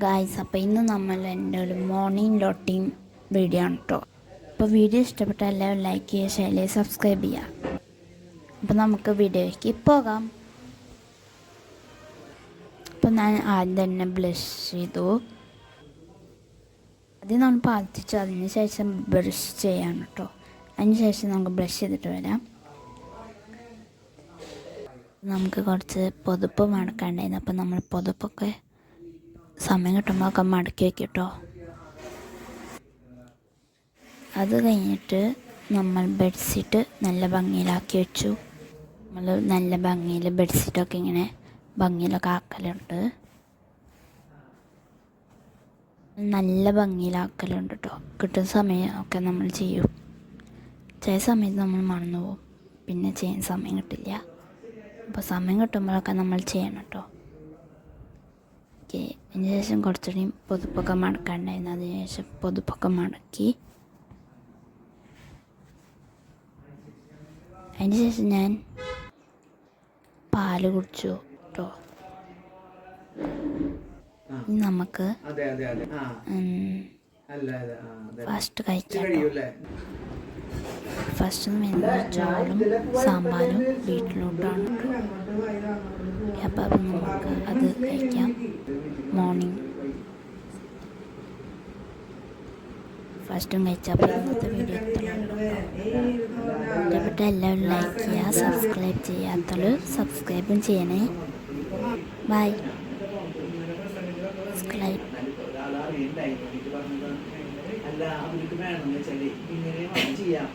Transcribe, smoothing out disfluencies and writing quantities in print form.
Guys, അപ്പോൾ ഇന്ന് നമ്മൾ എൻ്റെ ഒരു മോർണിംഗ് റൊട്ടീൻ വീഡിയോ ആണ് കേട്ടോ. അപ്പോൾ വീഡിയോ ഇഷ്ടപ്പെട്ടാൽ എല്ലാവരും ലൈക്ക് ചെയ്യുക, ഷെയർ ചെയ്യുക, സബ്സ്ക്രൈബ് ചെയ്യുക. അപ്പോൾ നമുക്ക് വീഡിയോയ്ക്ക് പോകാം. അപ്പോൾ ഞാൻ ആദ്യം തന്നെ ബ്ലഷ് ചെയ്തു. ആദ്യം നമ്മൾ പ്രാർത്ഥിച്ചു, അതിന് ശേഷം ബ്രഷ് ചെയ്യാണ് കേട്ടോ. അതിന് ശേഷം നമുക്ക് ബ്രഷ് ചെയ്തിട്ട് വരാം. നമുക്ക് കുറച്ച് പുതപ്പ് മടക്കാണ്ടായിരുന്നു. അപ്പോൾ നമ്മൾ പുതപ്പൊക്കെ സമയം കിട്ടുമ്പോഴൊക്കെ മടക്കി വയ്ക്കും കേട്ടോ. അത് കഴിഞ്ഞിട്ട് നമ്മൾ ബെഡ്ഷീറ്റ് നല്ല ഭംഗിയിലാക്കി വെച്ചു. നമ്മൾ നല്ല ഭംഗിയിൽ ബെഡ്ഷീറ്റൊക്കെ ഇങ്ങനെ ഭംഗിയിലൊക്കെ ആക്കലുണ്ട്. നല്ല ഭംഗിയിലാക്കലുണ്ട് കേട്ടോ. കിട്ടുന്ന സമയമൊക്കെ നമ്മൾ ചെയ്യും. ചില സമയത്ത് നമ്മൾ മറന്നു പോകും, പിന്നെ ചെയ്യാൻ സമയം കിട്ടില്ല. അപ്പോൾ സമയം കിട്ടുമ്പോഴൊക്കെ നമ്മൾ ചെയ്യണം കേട്ടോ. അതിന് ശേഷം കുറച്ചുകൂടി പൊതുപ്പൊക്കെ മടക്കാണ്ടായിരുന്നു. അതിനുശേഷം പൊതുപ്പൊക്കെ മടക്കി. അതിന് ശേഷം ഞാൻ പാല് കുടിച്ചു കേട്ടോ. ഇനി നമുക്ക് ഫസ്റ്റ് കഴിക്കാം. ഫസ്റ്റ് ചോറും സാമ്പാറും ബീറ്റ്റൂട്ടാണ് കേട്ടോ. അപ്പോൾ നമുക്ക് അത് കഴിക്കാം. മോർണിംഗ് ഫസ്റ്റും കഴിച്ചപ്പോൾ ഇന്നത്തെ വീഡിയോ ഇഷ്ടപ്പെട്ട എല്ലാവരും ലൈക്ക് ചെയ്യുക, സബ്സ്ക്രൈബ് ചെയ്യാത്തവർ സബ്സ്ക്രൈബും ചെയ്യണേ. ബൈ. സബ്സ്ക്രൈബ്. അല്ല, അവർക്ക് വേണമെന്ന് വെച്ചാൽ ഇങ്ങനെ ചെയ്യാം.